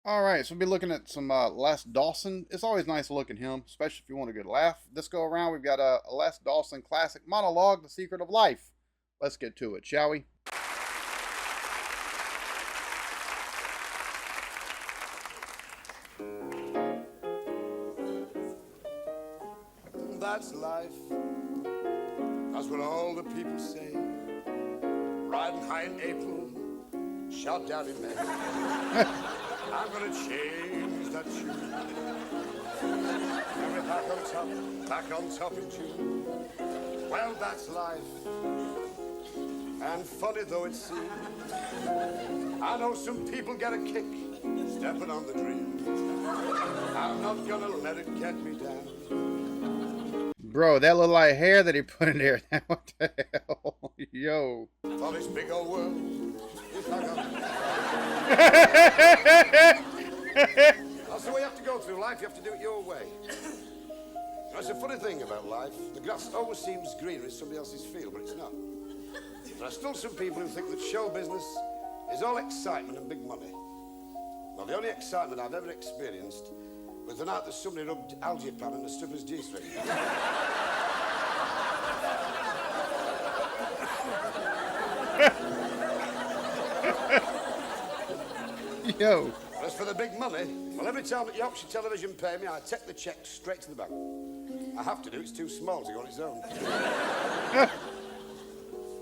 All right, so we'll be looking at some Les Dawson. It's always nice to look at him, especially if you want a good laugh. This go around, we've got a Les Dawson Classic Monologue, The Secret of Life. Let's get to it, shall we? That's life. That's what all the people say. Riding high in April, shot down in May. I'm gonna change that tune. And we're back on top in June. Well, that's life. And funny though it seems, I know some people get a kick stepping on the dream. I'm not gonna let it get me down. Bro, that little light hair that he put in there, what the hell? Yo. For this big old world, if I got That's the way you have to go through life. You have to do it your way. That's a funny thing about life. The grass always seems greener in somebody else's field, but it's not. There are still some people who think that show business is all excitement and big money. Well, the only excitement I've ever experienced was the night that somebody rubbed algae-pan in the stripper's G-string. Yo. As for the big money, well, every time that Yorkshire Television pay me, I take the cheque straight to the bank. I have to do, it's too small to go on its own.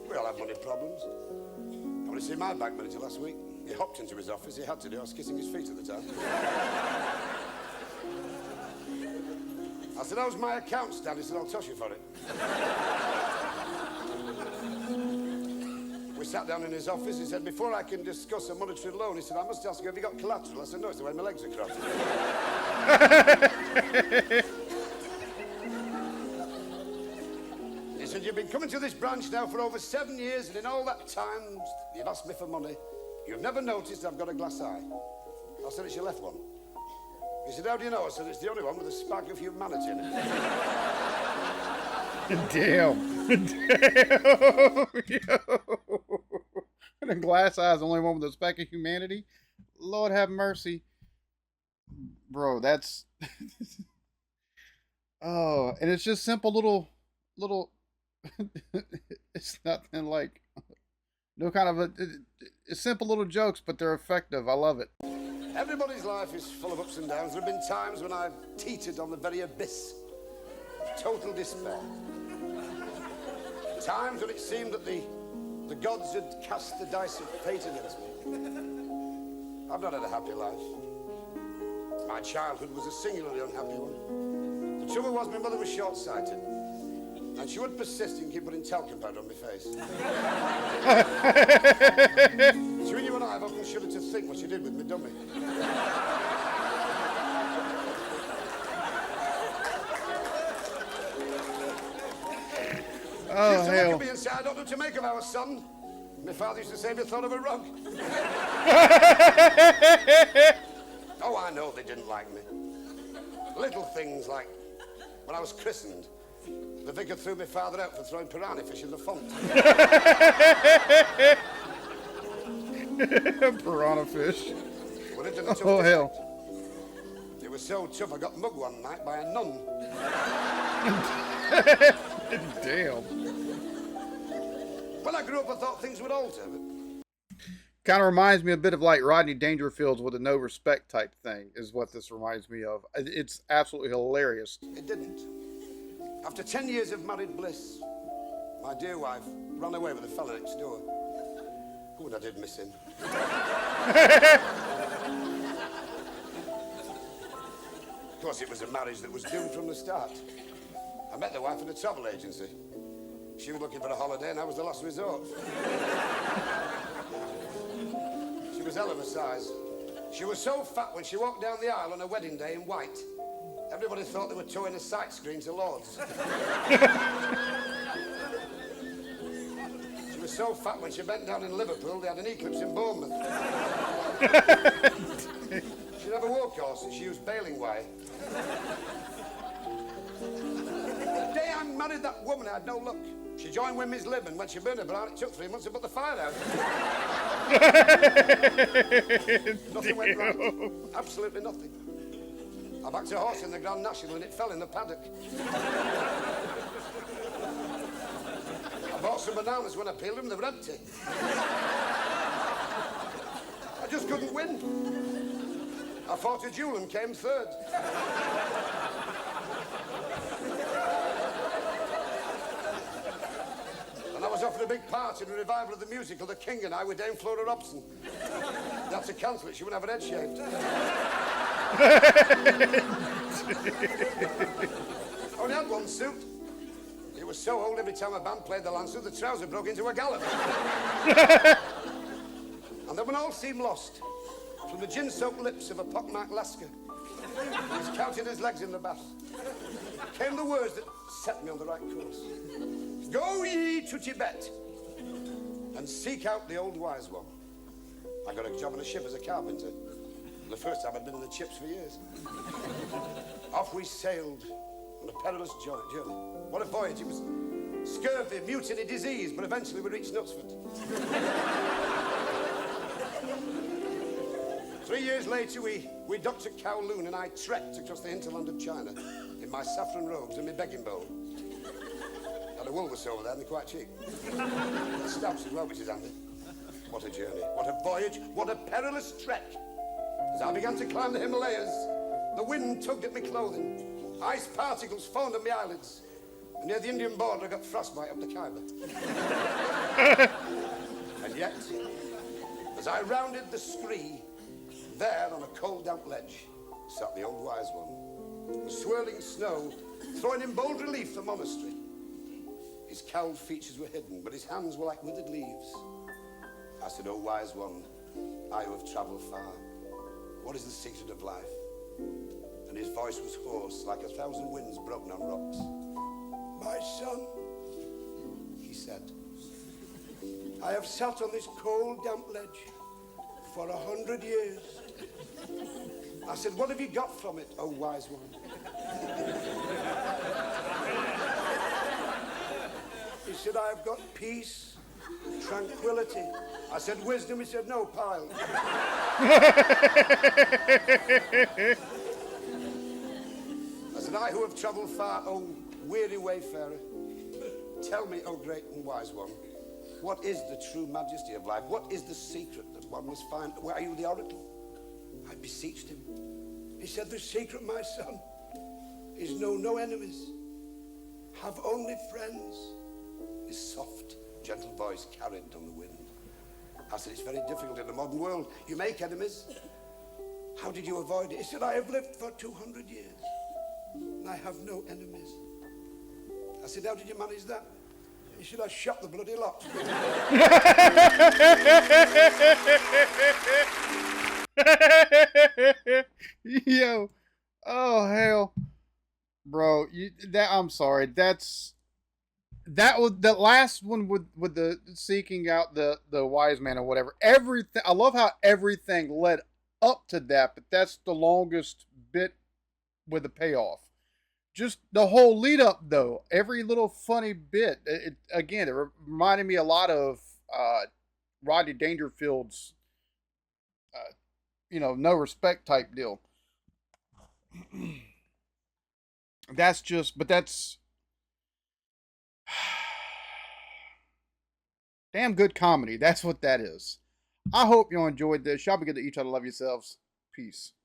We all have money problems. I went to see my bank manager last week. He hopped into his office, he had to do, I was kissing his feet at the time. I said, how's my account stand? He said, I'll toss you for it. We sat down in his office. He said, before I can discuss a monetary loan, he said, I must ask you, have you got collateral? I said, no, it's the way my legs are crossed. He said, you've been coming to this branch now for over 7 years, and in all that time, you've asked me for money. You've never noticed I've got a glass eye. I said, it's your left one. He said, how do you know? I said, it's the only one with a spark of humanity in it. Damn. Damn. Yo. The glass eye is the only one with a speck of humanity. Lord have mercy. Bro, that's oh, and it's just simple little it's nothing like no kind of it's simple little jokes, but they're effective. I love it. Everybody's life is full of ups and downs. There have been times when I've teetered on the very abyss. Total despair. Times when it seemed that the gods had cast the dice of fate against me. I've not had a happy life. My childhood was a singularly unhappy one. The trouble was my mother was short-sighted. And she would persist in keep putting talcum powder on my face. Between you and I, I've often shuddered to think what she did with me dummy. Oh, she used to hell. look at me and say, I don't know what to make of our son. My father used to say, have you thought of a rug? Oh, I know they didn't like me. Little things like when I was christened, the vicar threw my father out for throwing piranha fish in the font. Piranha fish. Well, it didn't Oh, hell. It was so tough, I got mugged one night by a nun. Damn. When I grew up, I thought things would alter, but Kind of reminds me a bit of like Rodney Dangerfield's with a no respect type thing, is what this reminds me of. It's absolutely hilarious. it didn't. After 10 years of married bliss, my dear wife ran away with a fella next door. Oh, and I did miss him. Of course, it was a marriage that was doomed from the start. I met the wife at a travel agency. She was looking for a holiday, and I was the last resort. She was hell of a size. She was so fat when she walked down the aisle on her wedding day in white, everybody thought they were towing a sight screen to Lord's. She was so fat when she bent down in Liverpool, they had an eclipse in Bournemouth. She never wore corsets, she used baling wire. The day I married that woman, I had no luck. She joined Women's Lib, and when she burned her bra, it took 3 months to put the fire out. Nothing went right. Absolutely nothing. I backed a horse in the Grand National and it fell in the paddock. I bought some bananas when I peeled them, they were empty. I just couldn't win. I fought a duel and came third. And I was offered a big part in a revival of the musical The King and I with Dame Flora Robson. They had to cancel it, she wouldn't have her head shaved. I only had one suit. It was so old every time a band played the Lancer, the trouser broke into a gallop. And then when all seemed lost, from the gin-soaked lips of a pockmarked Lascar, he's counting his legs in the bath, came the words that set me on the right course. Go ye to Tibet and seek out the old wise one. I got a job on a ship as a carpenter. The first time I'd been in the chips for years. Off we sailed on a perilous journey. What a voyage. It was scurvy, mutiny, disease, but eventually we reached Knutsford. 3 years later, we docked at Kowloon and I trekked across the hinterland of China in my saffron robes and my begging bowl. Had a Woolworths over there, and they're quite cheap. Stamps as well, which is handy. What a journey, what a voyage, what a perilous trek. As I began to climb the Himalayas, the wind tugged at my clothing. Ice particles foamed at my eyelids. And near the Indian border, I got frostbite up the Khyber. And yet, as I rounded the scree, there on a cold, damp ledge, sat the old wise one. The swirling snow, throwing in bold relief the monastery. His cowled features were hidden, but his hands were like withered leaves. I said, "O wise one, I who have travelled far, what is the secret of life?" And his voice was hoarse, like 1,000 winds broken on rocks. "My son," he said, "I have sat on this cold, damp ledge for 100 years. I said, what have you got from it, O wise one?" He said, "I have got peace, tranquility." I said, "Wisdom?" He said, "No, pile." I said, "I who have travelled far, O weary wayfarer, tell me, O great and wise one, what is the true majesty of life? What is the secret that one must find? Where are you the oracle?" I beseeched him. He said, "The secret, my son, is know no enemies, have only friends." His soft, gentle voice carried on the wind. I said, "It's very difficult in the modern world. You make enemies. How did you avoid it?" He said, "I have lived for 200 years, and I have no enemies." I said, "How did you manage that?" He said, "I shot the bloody lot." Yo, oh hell, bro, I'm sorry. That was the last one with the seeking out the wise man or whatever. Everything, I love how everything led up to that, but that's the longest bit with the payoff. Just the whole lead up, though, every little funny bit. It reminded me a lot of Rodney Dangerfield's, no respect type deal. That's damn good comedy. That's what that is. I hope you enjoyed this. Y'all be good to each other. Love yourselves. Peace.